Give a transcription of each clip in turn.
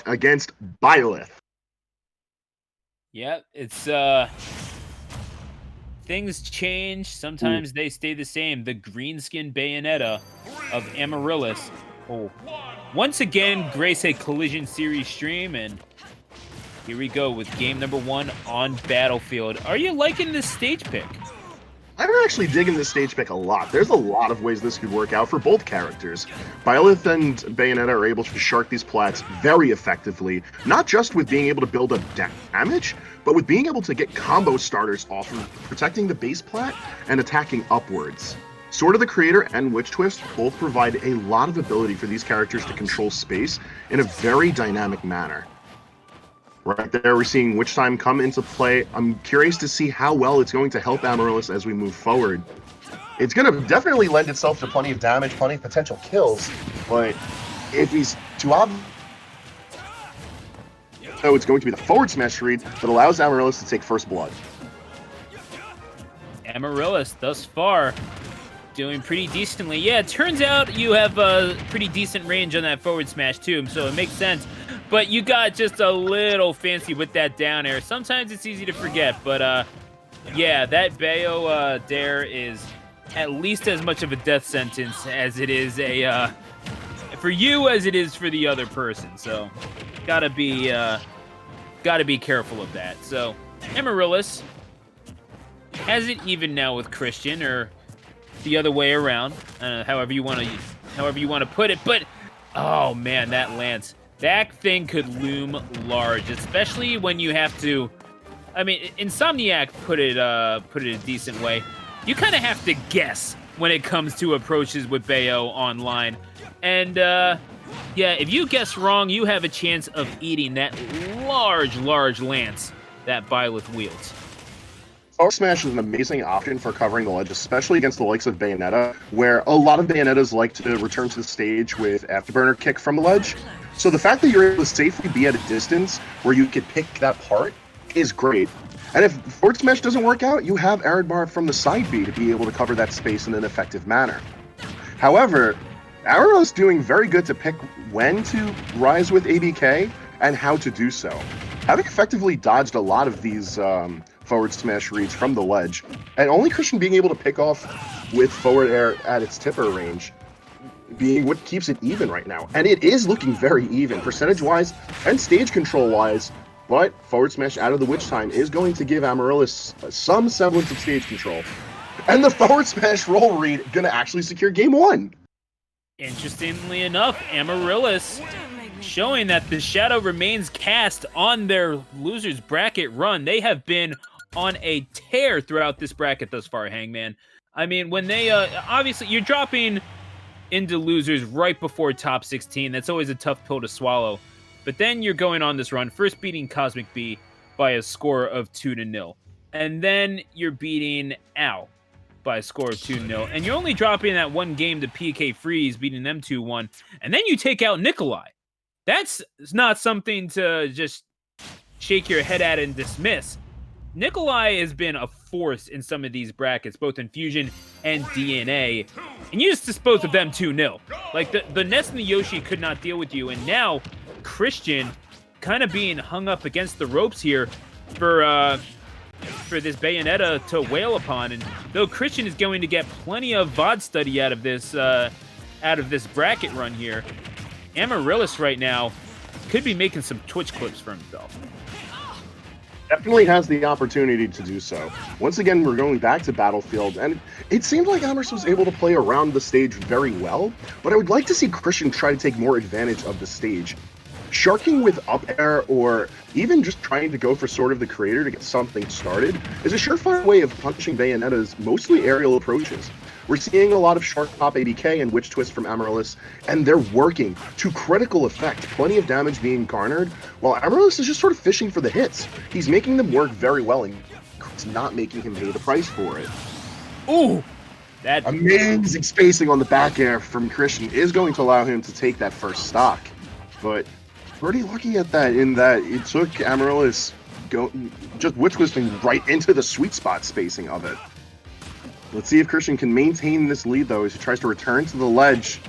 against Byleth. Yeah, it's things change. Sometimes they stay the same. The greenskin Bayonetta of Amaryllis. Oh, once again, grace a Collision Series stream, and here we go with game number 1 on Battlefield. Are you liking this stage pick? I'm actually digging this stage pick a lot. There's a lot of ways this could work out for both characters. Byleth and Bayonetta are able to shark these plats very effectively, not just with being able to build up damage, but with being able to get combo starters off of protecting the base plat and attacking upwards. Sword of the Creator and Witch Twist both provide a lot of ability for these characters to control space in a very dynamic manner. Right there, we're seeing Witch Time come into play. I'm curious to see how well it's going to help Amaryllis as we move forward. It's going to definitely lend itself to plenty of damage, plenty of potential kills, but if he's too obvious, so it's going to be the forward smash read that allows Amaryllis to take first blood. Amaryllis, thus far, doing pretty decently. Yeah, it turns out you have a pretty decent range on that forward smash, too, so it makes sense. But you got just a little fancy with that down air. Sometimes it's easy to forget, but yeah, that Bayo dare is at least as much of a death sentence as it is a for you as it is for the other person. So gotta be careful of that. So Amaryllis has it even now with Christian, or the other way around, however you want to put it. But oh man, that lance. That thing could loom large, especially when you have to. I mean, Insomniac put it a decent way. You kind of have to guess when it comes to approaches with Bayo online, and yeah, if you guess wrong, you have a chance of eating that large lance that Byleth wields. Forward smash is an amazing option for covering the ledge, especially against the likes of Bayonetta, where a lot of Bayonettas like to return to the stage with Afterburner kick from the ledge. So the fact that you're able to safely be at a distance where you could pick that part is great. And if forward smash doesn't work out, you have Aridbar from the side B to be able to cover that space in an effective manner. However, Amaryllis doing very good to pick when to rise with ABK and how to do so. Having effectively dodged a lot of these forward smash reads from the ledge, and only Christian being able to pick off with forward air at its tipper range being what keeps it even right now. And it is looking very even, percentage-wise and stage control-wise, but forward smash out of the Witch Time is going to give Amaryllis some semblance of stage control. And the forward smash roll read going to actually secure game 1. Interestingly enough, Amaryllis showing that the shadow remains cast on their losers bracket run. They have been on a tear throughout this bracket thus far, Hangman. I mean, when they obviously you're dropping into losers right before top 16. That's always a tough pill to swallow. But then you're going on this run, first beating Cosmic B by a score of 2-0. And then you're beating Al by a score of 2-0. And you're only dropping that one game to PK Freeze, beating them 2-1. And then you take out Nikolai. That's not something to just shake your head at and dismiss. Nikolai has been a force in some of these brackets, both in Fusion and DNA, and you just disposed of them 2-0. Like, the Ness and the Yoshi could not deal with you, and now Christian kind of being hung up against the ropes here for this Bayonetta to wail upon, and though Christian is going to get plenty of VOD study out of this bracket run here, Amaryllis right now could be making some Twitch clips for himself. Definitely has the opportunity to do so. Once again, we're going back to Battlefield, and it seemed like Amaryllis was able to play around the stage very well, but I would like to see Christian try to take more advantage of the stage. Sharking with up air, or even just trying to go for Sword of the Creator to get something started, is a surefire way of punishing Bayonetta's mostly aerial approaches. We're seeing a lot of Shark Pop ABK and Witch Twist from Amaryllis, and they're working to critical effect, plenty of damage being garnered, while Amaryllis is just sort of fishing for the hits. He's making them work very well, and it's not making him pay the price for it. Ooh! That amazing spacing on the back air from Christian is going to allow him to take that first stock, but pretty lucky at that, in that it took Amaryllis just Witch Twisting right into the sweet spot spacing of it. Let's see if Christian can maintain this lead, though, as he tries to return to the ledge.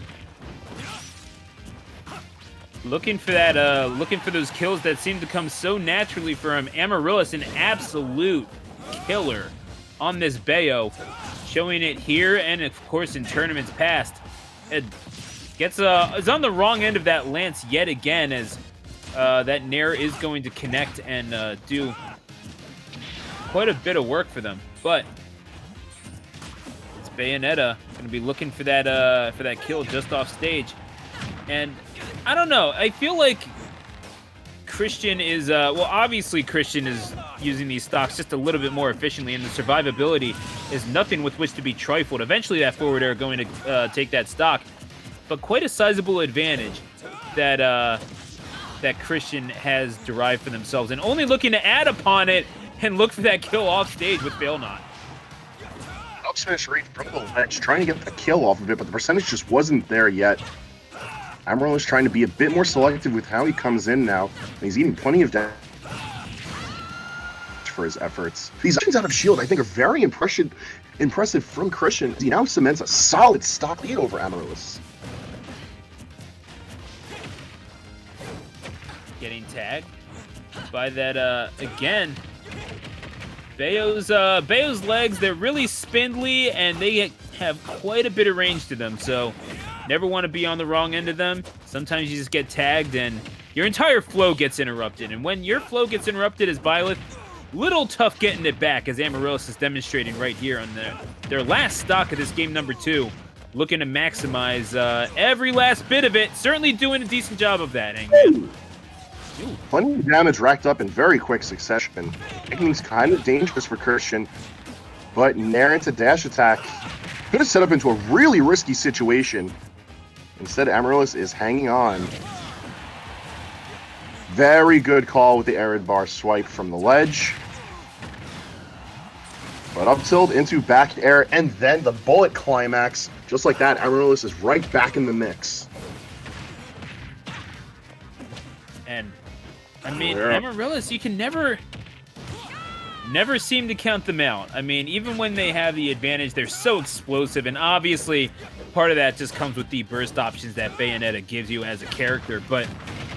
Looking for that, looking for those kills that seem to come so naturally for him. Amaryllis, an absolute killer on this Bayo, showing it here and of course in tournaments past. It gets is on the wrong end of that lance yet again, as that Nair is going to connect and do quite a bit of work for them. But it's Bayonetta going to be looking for that kill just off stage, and I don't know. I feel like Christian is, well, obviously Christian is using these stocks just a little bit more efficiently, and the survivability is nothing with which to be trifled. Eventually that forward air going to take that stock, but quite a sizable advantage that that Christian has derived for themselves, and only looking to add upon it and look for that kill off stage with Failnaught. Up smash right from the ledge, trying to get the kill off of it, but the percentage just wasn't there yet. Amaryllis trying to be a bit more selective with how he comes in now, and he's eating plenty of damage for his efforts. These options out of shield, I think, are very impressive from Christian. He now cements a solid stock lead over Amaryllis. Getting tagged by that, again, Bayo's legs, they're really spindly, and they have quite a bit of range to them, so never want to be on the wrong end of them. Sometimes you just get tagged and your entire flow gets interrupted. And when your flow gets interrupted as Byleth, little tough getting it back, as Amaryllis is demonstrating right here on their last stock of this game number 2. Looking to maximize every last bit of it. Certainly doing a decent job of that, Hangman. Plenty of damage racked up in very quick succession. Making things kind of dangerous for Christian. But Nair into dash attack could have set up into a really risky situation. Instead, Amaryllis is hanging on. Very good call with the arid bar swipe from the ledge. But up tilt into back air, and then the bullet climax. Just like that, Amaryllis is right back in the mix. And, I mean, Amaryllis, you can never seem to count them out. I mean, even when they have the advantage, they're so explosive, and obviously part of that just comes with the burst options that Bayonetta gives you as a character. But,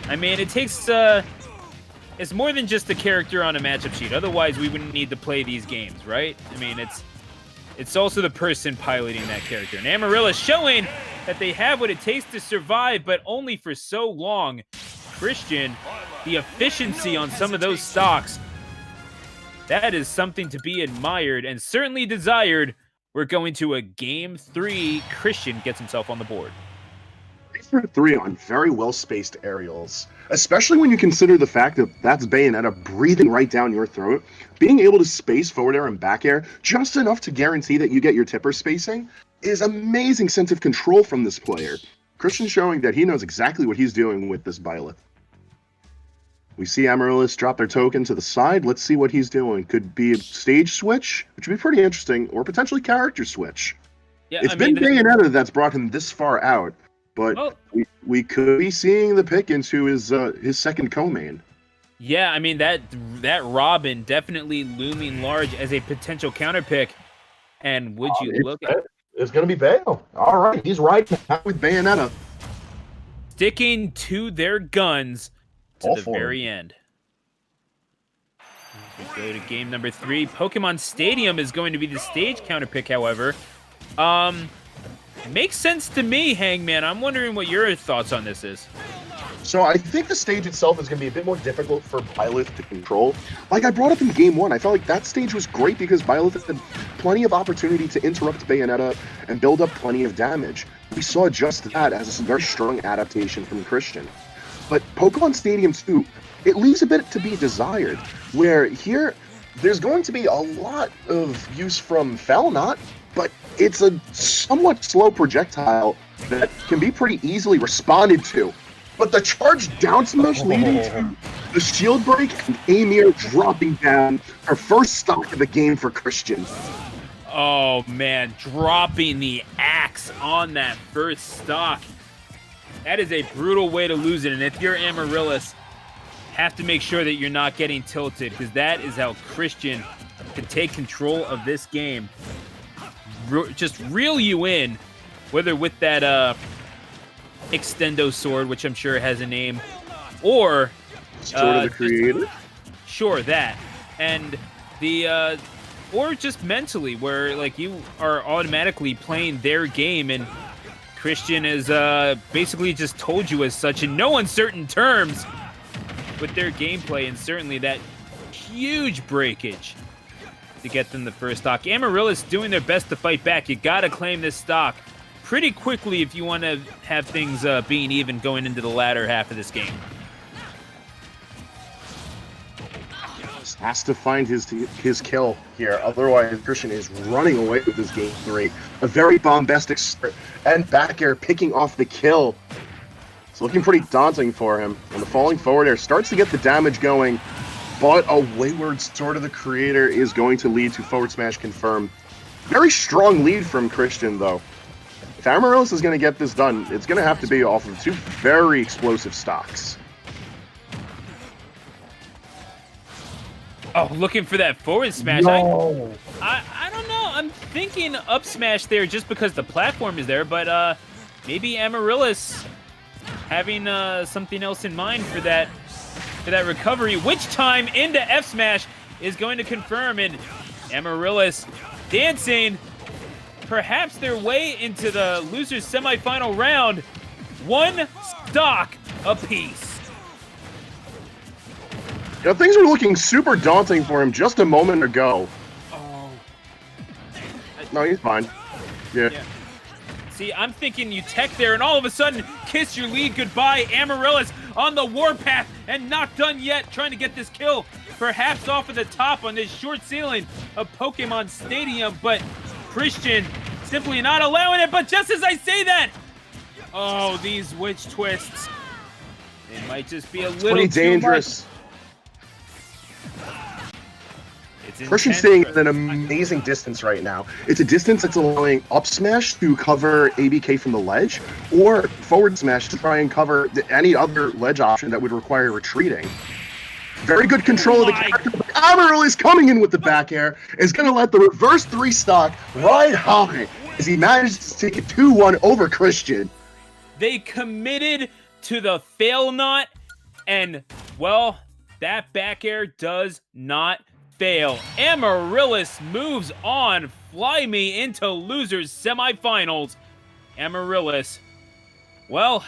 I mean, it takes, it's more than just a character on a matchup sheet. Otherwise, we wouldn't need to play these games, right? I mean, it's also the person piloting that character. And Amaryllis showing that they have what it takes to survive, but only for so long. Christian, the efficiency on some of those stocks, that is something to be admired and certainly desired. We're going to a game 3. Christian gets himself on the board. 3 on very well-spaced aerials, especially when you consider the fact that that's Bayonetta breathing right down your throat. Being able to space forward air and back air just enough to guarantee that you get your tipper spacing is amazing sense of control from this player. Christian showing that he knows exactly what he's doing with this Byleth. We see Amaryllis drop their token to the side. Let's see what he's doing. Could be a stage switch, which would be pretty interesting, or potentially character switch. Yeah, it's been Bayonetta that's brought him this far out, but we could be seeing the pick into his second co-main. Yeah, I mean, that Robin definitely looming large as a potential counter pick. And would you look at it? It's going to be Bayo. All right, he's right with Bayonetta. Sticking to their guns to the very end. We go to game number 3. Pokemon Stadium is going to be the stage counter pick, however. Makes sense to me, Hangman. I'm wondering what your thoughts on this is. So I think the stage itself is going to be a bit more difficult for Byleth to control. Like I brought up in game 1, I felt like that stage was great because Byleth had plenty of opportunity to interrupt Bayonetta and build up plenty of damage. We saw just that as a very strong adaptation from Christian. But Pokemon Stadium 2, it leaves a bit to be desired, where here there's going to be a lot of use from Failnaught, but it's a somewhat slow projectile that can be pretty easily responded to. But the charge down smash leading to the shield break and Amir dropping down her first stock of the game for Christian. Oh man, dropping the axe on that first stock. That is a brutal way to lose it. And if you're Amaryllis, have to make sure that you're not getting tilted, because that is how Christian can take control of this game. Just reel you in, whether with that extendo sword, which I'm sure has a name, or Sword of the Creator. Sure, that. And the or just mentally, where like you are automatically playing their game, and Christian has basically just told you as such in no uncertain terms with their gameplay, and certainly that huge breakage to get them the first stock. Amaryllis doing their best to fight back. You gotta claim this stock pretty quickly if you want to have things being even going into the latter half of this game. Has to find his kill here, otherwise Christian is running away with this game 3. A very bombastic start, and back air picking off the kill. It's looking pretty daunting for him, and the falling forward air starts to get the damage going, but a wayward Sword of the Creator is going to lead to forward smash confirmed. Very strong lead from Christian, though. If Amaryllis is going to get this done, it's going to have to be off of 2 very explosive stocks. Oh, looking for that forward smash. No. I don't know. I'm thinking up smash there just because the platform is there, but maybe Amaryllis having something else in mind for that recovery, which time into F smash is going to confirm, and Amaryllis dancing perhaps their way into the losers semifinal round. 1 stock apiece. You know, things were looking super daunting for him just a moment ago. Oh. No, he's fine. Yeah. See, I'm thinking you tech there, and all of a sudden, kiss your lead goodbye. Amaryllis on the warpath, and not done yet, trying to get this kill, perhaps off of the top on this short ceiling of Pokemon Stadium, but Christian simply not allowing it. But just as I say that, oh, these witch twists. It might just be a little pretty dangerous. Too much. Christian's staying at an amazing distance right now. It's a distance that's allowing up smash to cover ABK from the ledge, or forward smash to try and cover any other ledge option that would require retreating. Very good control of the character. Amaryllis coming in with the back air is going to let the reverse 3 stock ride high as he manages to take it 2-1 over Christian. They committed to the fail not, and, well, that back air does not fail. Amaryllis moves on. Fly me into losers semifinals. Amaryllis, well,